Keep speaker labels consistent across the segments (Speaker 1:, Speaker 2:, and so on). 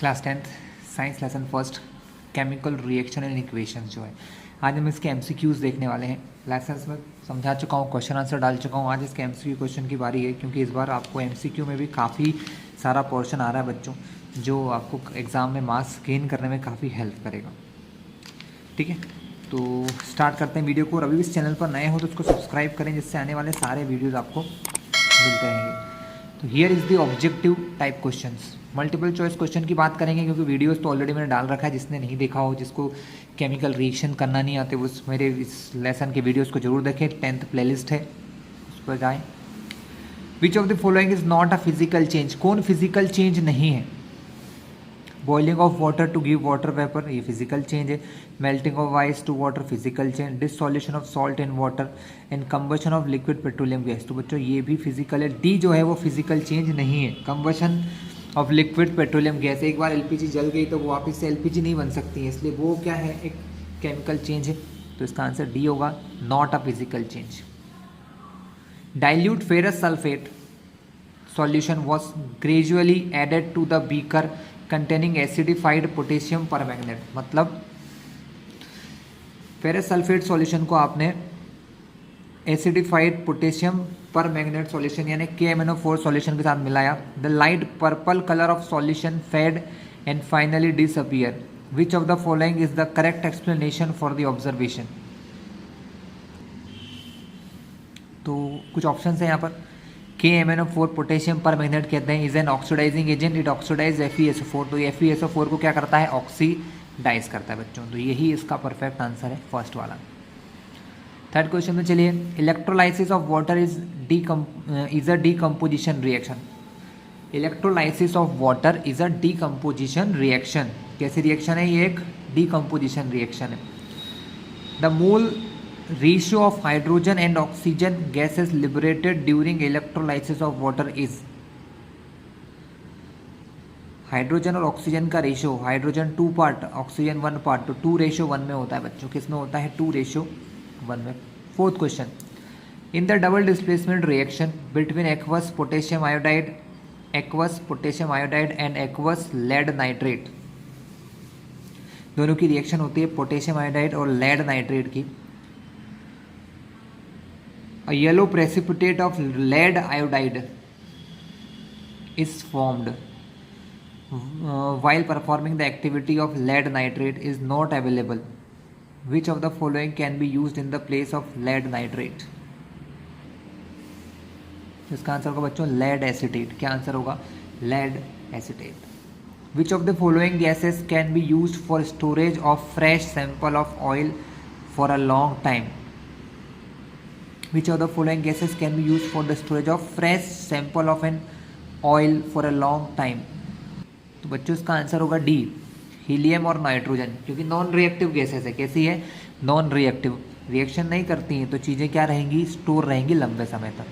Speaker 1: Class 10th science lesson first chemical reaction and equation जो है आज हम इसके एमसीक्यूज देखने वाले हैं। लेसन्स में समझा चुका हूँ, क्वेश्चन आंसर डाल चुका हूँ। आज इसके एमसीक्यू क्वेश्चन की बारी है, क्योंकि इस बार आपको एमसीक्यू में भी काफ़ी सारा पोर्शन आ रहा है बच्चों, जो आपको एग्ज़ाम में मार्क्स गेन करने में काफ़ी हेल्प करेगा। ठीक है, तो स्टार्ट करते हैं वीडियो को। और अभी भी इस चैनल पर नए हो तो उसको सब्सक्राइब करें, जिससे आने वाले सारे वीडियोज़ आपको मिलते रहेंगे। तो here is the objective type questions. Multiple choice question की बात करेंगे, क्योंकि वीडियोस तो ऑलरेडी मैंने डाल रखा है। जिसने नहीं देखा हो, जिसको केमिकल रिएक्शन करना नहीं आते, वो मेरे इस लेसन के वीडियोस को जरूर देखें। 10th प्लेलिस्ट है, उस पर जाएँ। Which of the following is not a physical change. कौन फिजिकल चेंज नहीं है? Boiling of water to give water vapour, ये फिजिकल चेंज है। Melting of ice to water, physical change. Dissolution of salt in water and combustion of liquid petroleum gas, तो बच्चों ये भी physical है। डी जो है वो फिजिकल चेंज नहीं है। Combustion of liquid petroleum gas, एक बार एलपीजी जल गई तो वो वापस से एलपीजी नहीं बन सकती है, इसलिए वो क्या है, एक केमिकल चेंज है। तो इसका आंसर डी होगा, not a physical change. Dilute ferrous sulphate solution was gradually added to the beaker containing acidified potassium permanganate। मतलब फेरस सल्फेट सॉल्यूशन को आपने एसिडिफाइड पोटेशियम परमैंगनेट सॉल्यूशन यानी KMnO4 सॉल्यूशन के साथ मिलाया। The light purple colour of solution fade and finally disappear. Which of the following is the correct explanation for the observation. तो कुछ option है यहाँ पर। KMnO4 पोटेशियम परमैंगनेट कहते हैं, is an oxidising agent, it oxidise FeSO4। तो FeSO4 को क्या करता है, ऑक्सीडाइज करता है बच्चों। तो यही इसका परफेक्ट आंसर है, फर्स्ट वाला। थर्ड क्वेश्चन में चलिए। Electrolysis of water is a decomposition reaction. Electrolysis of water is a decomposition reaction. कैसी रिएक्शन है ये? एक डीकम्पोजिशन रिएक्शन है। The mole ratio of hydrogen and oxygen gases liberated during electrolysis of water is। Hydrogen और oxygen का ratio, hydrogen 2 part, oxygen 1 part, तो 2:1 में होता है बच्चों। किस में होता है? 2:1 में। Fourth question. In the double displacement reaction between aqueous potassium iodide and aqueous lead nitrate, दोनों की रिएक्शन होती है पोटेशियम आयोडाइड और लेड नाइट्रेट की। A yellow precipitate of lead iodide is formed while performing the activity of lead nitrate is not available. Which of the following can be used in the place of lead nitrate? इसका answer होगा बच्चों lead acetate। क्या answer होगा? lead acetate। Which of the following gases can be used for storage of fresh sample of oil for a long time? Which of the following gases can be used for the storage of fresh sample of an oil for a long time? तो बच्चों इसका answer होगा D, helium और nitrogen, क्योंकि non reactive gases है। कैसी है? Non reactive, reaction नहीं करती हैं, तो चीज़ें क्या रहेंगी, स्टोर रहेंगी लंबे समय तक।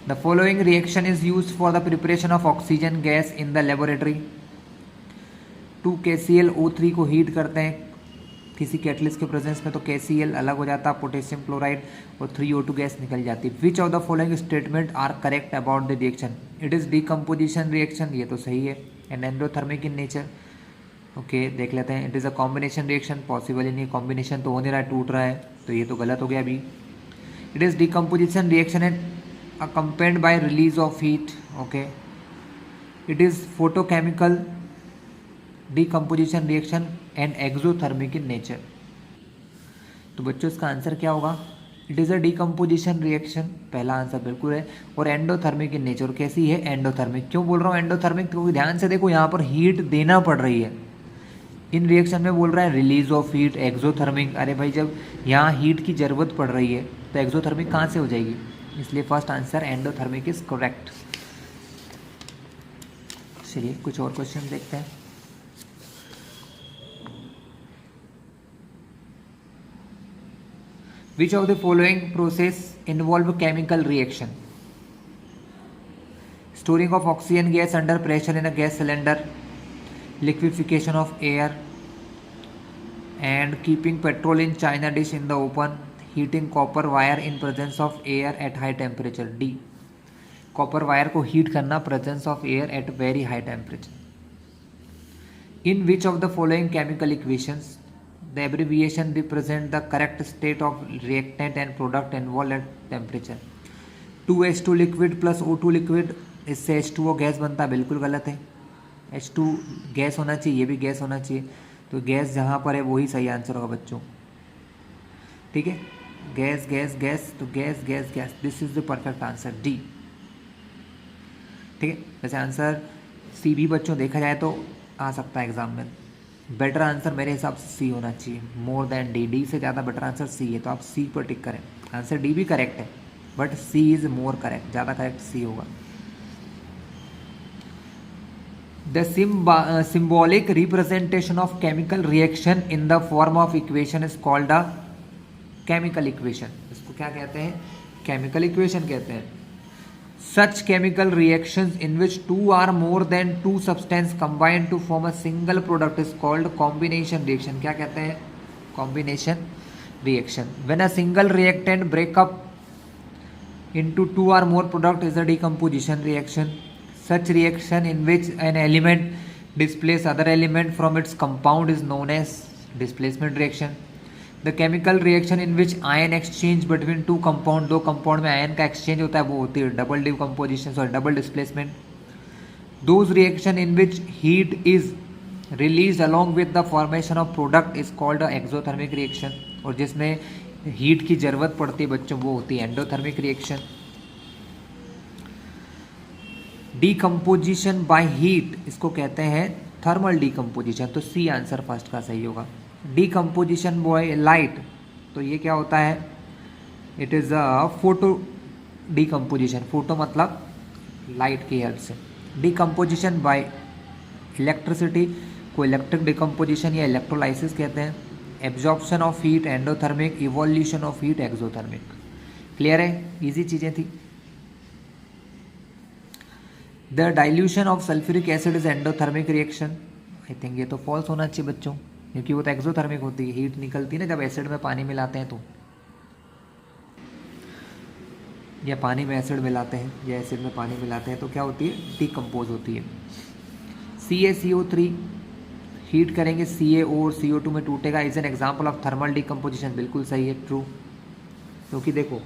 Speaker 1: The following reaction is use for the preparation of oxygen gas in the laboratory. 2KClO3 को हीट करते हैं किसी कैटलिस्ट के प्रेजेंस में, तो KCl अलग हो जाता है, पोटेशियम क्लोराइड, और 3O2 गैस निकल जाती है। Which of the following statement are correct about the reaction? It is decomposition reaction, ये तो सही है, and endothermic in nature. Okay, देख लेते हैं। It is a combination reaction, possible ही नहीं, कॉम्बिनेशन तो हो नहीं रहा है, टूट रहा है, तो ये तो गलत हो गया अभी। It is decomposition reaction and accompanied by release of heat। okay, it is photochemical decomposition reaction and exothermic in nature। तो बच्चों इसका आंसर क्या होगा? It is a decomposition reaction, पहला आंसर बिल्कुल है। और एंडोथर्मिक इन नेचर, कैसी है? एंडोथर्मिक। क्यों बोल रहा हूँ एंडोथर्मिक? क्योंकि ध्यान से देखो, यहाँ पर हीट देना पड़ रही है। इन रिएक्शन में बोल रहा है रिलीज ऑफ हीट, एक्सोथर्मिक। अरे भाई, जब यहाँ हीट की ज़रूरत पड़ रही है तो एक्सोथर्मिक कहाँ से हो जाएगी? इसलिए first answer endothermic is correct. चलिए कुछ और क्वेश्चन देखते हैं। विच of the following process involve chemical reaction? Storing of oxygen gas under pressure in a gas cylinder, liquefaction of air, and keeping petrol in China dish in the open, heating copper wire in presence of air at high temperature. D, copper wire को heat करना presence of air at very high temperature. In which of the following chemical equations the abbreviation represent the correct state of reactant and product involved at temperature? 2H2 liquid plus O2 liquid, इससे H2O gas बनता है, बिल्कुल गलत है। H2 gas होना चाहिए, ये भी गैस होना चाहिए, तो गैस जहाँ पर है वही सही आंसर होगा बच्चों। ठीक है, गैस गैस गैस, तो gas gas gas, this is the perfect answer D. ठीक है, वैसे आंसर सी भी बच्चों देखा जाए तो आ सकता है एग्जाम में। बेटर आंसर मेरे हिसाब से सी होना चाहिए, मोर देन डी। डी से ज़्यादा बेटर आंसर सी है, तो आप सी पर टिक करें। आंसर डी भी करेक्ट है, but C is more correct, ज़्यादा करेक्ट सी होगा। The symbolic representation of chemical reaction in the form of equation is called a chemical equation। इसको क्या कहते हैं? chemical equation कहते हैं। Such chemical reactions in which two or more than two substance combine to form a single product is called combination reaction। क्या कहते हैं? combination reaction। When a single reactant break up into two or more product is a decomposition reaction। Such reaction in which an element displaces other element from its compound is known as displacement reaction। The chemical reaction in which ion exchange between two compound, दो compound में ion का exchange होता है, वो होती है double decomposition और double displacement। Those reaction in which heat is released along with the formation of product is called a exothermic reaction। और जिसमें heat की ज़रूरत पड़ती है बच्चों, वो होती है endothermic reaction। Decomposition by heat, इसको कहते हैं थर्मल डिकम्पोजिशन, तो सी आंसर फर्स्ट का सही होगा। डिकम्पोजिशन बाय लाइट, तो ये क्या होता है? It is a photo decomposition, photo मतलब लाइट की हेल्प से। डिकम्पोजिशन बाय इलेक्ट्रिसिटी को इलेक्ट्रिक डिकम्पोजिशन या इलेक्ट्रोलाइसिस कहते हैं। Absorption of heat endothermic, evolution of heat exothermic. Clear है? इजी चीज़ें थी। The dilution of sulphuric acid is endothermic reaction. I think ये तो फॉल्स होना चाहिए बच्चों, क्योंकि वो तो एक्सोथर्मिक होती है, हीट निकलती है ना जब एसिड में पानी मिलाते हैं तो, या पानी में एसिड मिलाते हैं या एसिड में पानी मिलाते हैं तो क्या होती है? डिकम्पोज होती है। CaCO3 हीट करेंगे CaO और CO2 में टूटेगा, is an example of thermal decomposition. बिल्कुल सही है, ट्रू। क्योंकि देखो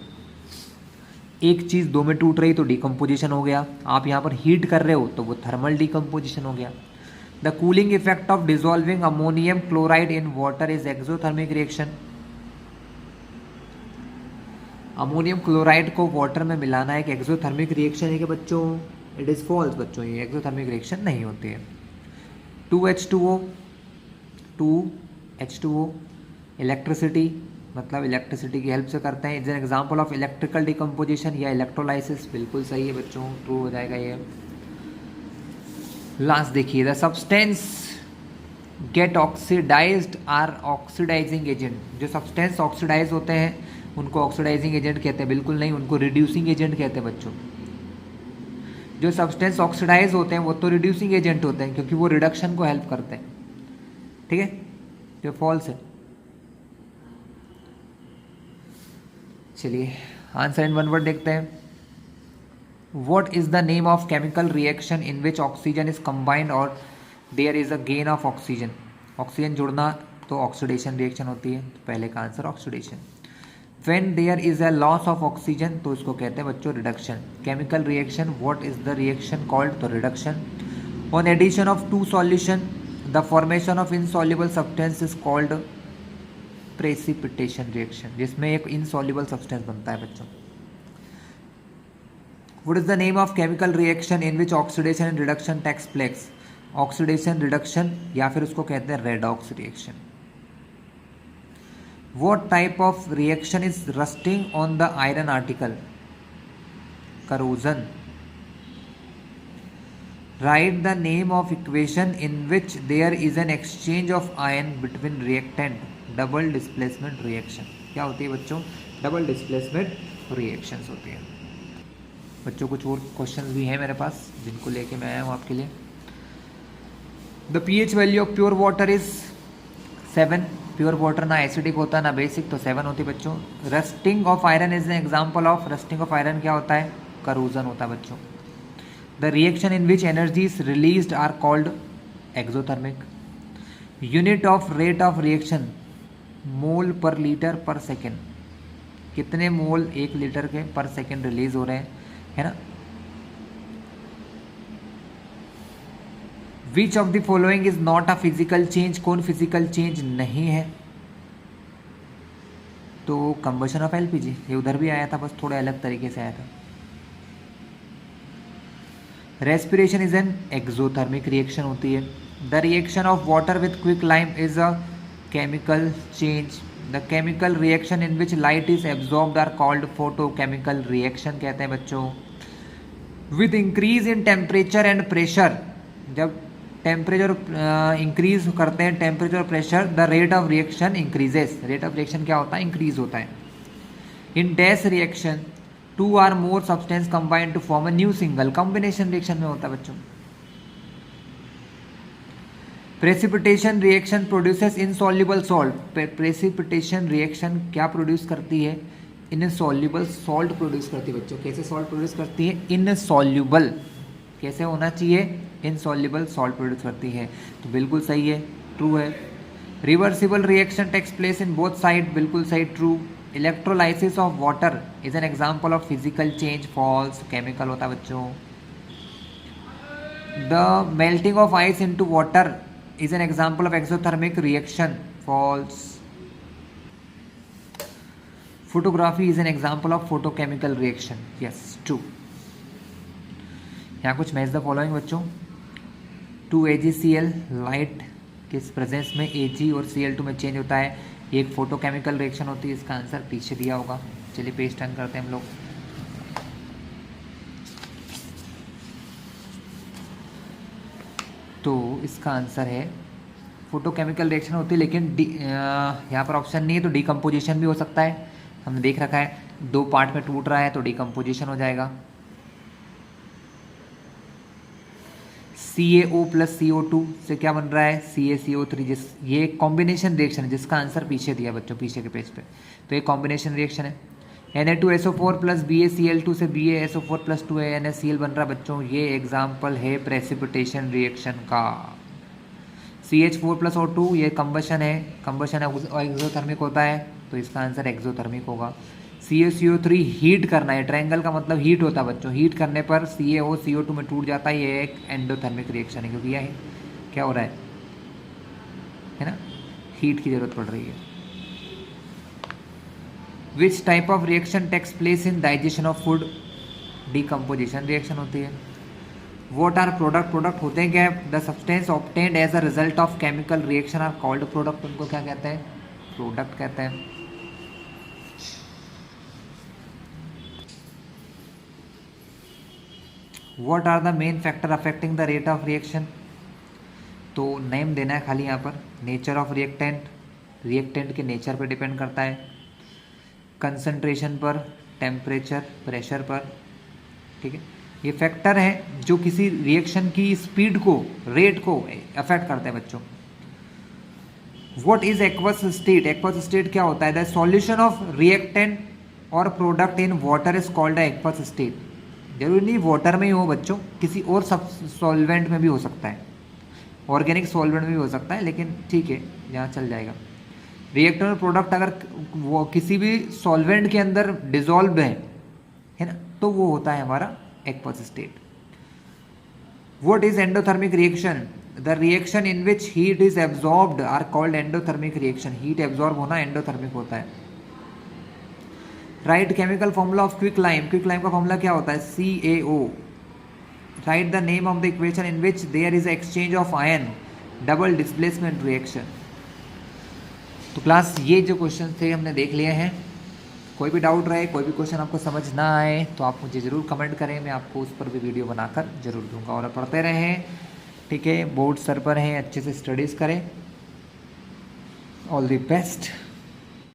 Speaker 1: एक चीज़ दो में टूट रही तो डिकम्पोजिशन हो गया, आप यहाँ पर हीट कर रहे हो तो वो थर्मल डिकम्पोजिशन हो गया। The cooling effect of dissolving ammonium chloride in water is exothermic reaction. Ammonium chloride को वाटर में मिलाना एक एक्सोथर्मिक रिएक्शन है कि बच्चों? इट इज़ फॉल्स बच्चों, ये एक्सोथर्मिक रिएक्शन नहीं होती है। 2H2O इलेक्ट्रिसिटी, मतलब इलेक्ट्रिसिटी की हेल्प से करते हैं, is an example of electrical decomposition या इलेक्ट्रोलाइसिस। बिल्कुल सही है बच्चों, ट्रू हो जाएगा ये। लास्ट देखिए, the substance get oxidised are oxidising agent. जो सब्सटेंस ऑक्सीडाइज होते हैं उनको ऑक्सीडाइजिंग एजेंट कहते हैं, बिल्कुल नहीं, उनको रिड्यूसिंग एजेंट कहते हैं बच्चों। जो सब्सटेंस ऑक्सीडाइज होते हैं वो तो रिड्यूसिंग एजेंट होते हैं, क्योंकि वो रिडक्शन को हेल्प करते हैं। ठीक है, जो फॉल्स है। चलिए आंसर इन वन वर्ड देखते हैं। What is the name of chemical reaction in which oxygen is combined और there is a gain of oxygen? Oxygen जुड़ना तो ऑक्सीडेशन रिएक्शन होती है, तो पहले का answer oxidation. When there is a loss of oxygen तो इसको कहते हैं बच्चों reduction. Chemical reaction, what is the reaction called? तो reduction. On addition of two solution the formation of insoluble substance is called precipitation reaction, जिसमें एक insoluble substance बनता है बच्चों। What is the name of chemical reaction in which oxidation and reduction takes place? Oxidation reduction, या फिर उसको कहते हैं redox reaction. What type of reaction is rusting on the iron article? Corrosion. Write the name of equation in which there is an exchange of ion between reactant. Double displacement reaction. क्या होती है बच्चों? Double displacement reactions होती है बच्चों। कुछ और questions भी हैं मेरे पास जिनको लेके मैं आया हूँ आपके लिए। The pH value of pure water is 7। Pure water ना एसिडिक होता ना बेसिक, तो 7 होती है बच्चों। Rusting of iron is an example of, rusting of iron क्या होता है? करोजन होता है बच्चों। The reaction in which energy is released are called exothermic. Unit of rate of reaction mole per litre पर सेकेंड, कितने मोल 1 लीटर के पर सेकेंड रिलीज हो रहे हैं, है ना। विच of the following is not a physical change, कौन फिजिकल चेंज नहीं है, तो कंबशन ऑफ एलपीजी, ये उधर भी आया था बस थोड़े अलग तरीके से आया था। Respiration is an exothermic reaction होती है। The reaction of water with quick lime is a chemical change. The chemical reaction in which light is absorbed are called photochemical reaction कहते हैं बच्चों। With increase in temperature and pressure, जब temperature increase करते हैं temperature और pressure, the rate of reaction increases, rate of reaction क्या होता है, इंक्रीज होता है। In dash reaction 2 or more substance combine to form a new single, combination reaction में होता है बच्चों। Precipitation reaction produces insoluble salt, precipitation reaction क्या प्रोड्यूस करती है, इनसॉल्युबल सॉल्ट प्रोड्यूस करती है बच्चों। कैसे सॉल्ट प्रोड्यूस करती है, इनसॉल्युबल, कैसे होना चाहिए, इनसॉल्युबल सॉल्ट प्रोड्यूस करती है, तो बिल्कुल सही है, ट्रू है। Reversible reaction takes place in both side, बिल्कुल सही, true. Electrolysis of water is an example of physical change, false, chemical होता है बच्चों। The melting of ice into water is an example of exothermic reaction, false. Photography is an example of photochemical reaction, yes, true. यहाँ कुछ match the following बच्चों। 2 AgCl light के presence में Ag और Cl2 में चेंज होता है, ये एक फोटोकेमिकल रिएक्शन होती है, इसका आंसर पीछे दिया होगा। चलिए पेज टर्न करते हैं हम लोग। तो इसका आंसर है फोटोकेमिकल रिएक्शन होती है, लेकिन यहाँ पर ऑप्शन नहीं है, तो डिकम्पोजिशन भी हो सकता है। हमने देख रखा है 2 पार्ट में टूट रहा है तो डिकम्पोजिशन हो जाएगा। CaO प्लस CO2 से क्या बन रहा है, CaCO3, ये कॉम्बिनेशन रिएक्शन है जिसका आंसर पीछे दिया बच्चों, पीछे के पेज पे, तो ये कॉम्बिनेशन रिएक्शन है। Na2SO4 प्लस BaCl2 से BaSO4 प्लस 2NaCl बन रहा है बच्चों, ये एग्जाम्पल है प्रेसिपिटेशन रिएक्शन का। CH4 प्लस O2 ये कंबशन है, कंबशन एक्सोथर्मिक होता है, तो इसका आंसर एक्सोथर्मिक होगा। CaCO3 हीट करना है, ट्रायंगल का मतलब हीट होता है बच्चों, हीट करने पर CaO CO2 में टूट जाता है, ये एक एंडोथर्मिक रिएक्शन है, क्योंकि यह क्या हो रहा है ना, हीट की जरूरत पड़ रही है। Which type of reaction takes place in digestion of food, decomposition reaction होती है। वॉट आर प्रोडक्ट, प्रोडक्ट होते हैं क्या, the substance obtained as a result of chemical reaction are called product, उनको क्या कहते हैं, प्रोडक्ट कहते हैं। What are the main factor affecting the rate of reaction, तो नेम देना है खाली यहाँ पर। नेचर ऑफ रिएक्टेंट, रिएक्टेंट के नेचर पर डिपेंड करता है, कंसंट्रेशन पर, टेम्परेचर, प्रेशर पर, ठीक है। ये फैक्टर है जो किसी रिएक्शन की स्पीड को, रेट को अफेक्ट करते हैं बच्चों। What is aqueous state, aqueous state क्या होता है, द सॉल्यूशन ऑफ रिएक्टेंट और product in water is called aqueous state. जरूरी नहीं वाटर में ही हो बच्चों, किसी और सब सॉल्वेंट में भी हो सकता है, ऑर्गेनिक सॉल्वेंट में भी हो सकता है, लेकिन ठीक है यहाँ चल जाएगा। रिएक्टर और प्रोडक्ट अगर वो किसी भी सॉल्वेंट के अंदर डिजॉल्व है ना, तो वो होता है हमारा aqueous state. What is endothermic reaction, the reaction in which heat is absorbed are called endothermic reaction, heat absorb होना एंडोथर्मिक होता है। Write chemical formula of quick lime, quick lime का फॉर्मूला क्या होता है, CaO। Write the name of the equation in which there is exchange of ion, double displacement reaction. तो class ये जो क्वेश्चन थे हमने देख लिए हैं। कोई भी डाउट रहे, कोई भी क्वेश्चन आपको समझ ना आए तो आप मुझे ज़रूर कमेंट करें, मैं आपको उस पर भी वीडियो बनाकर ज़रूर दूंगा। और पढ़ते रहें, ठीक है, बोर्ड सर पर हैं, अच्छे से स्टडीज़ करें। All the best.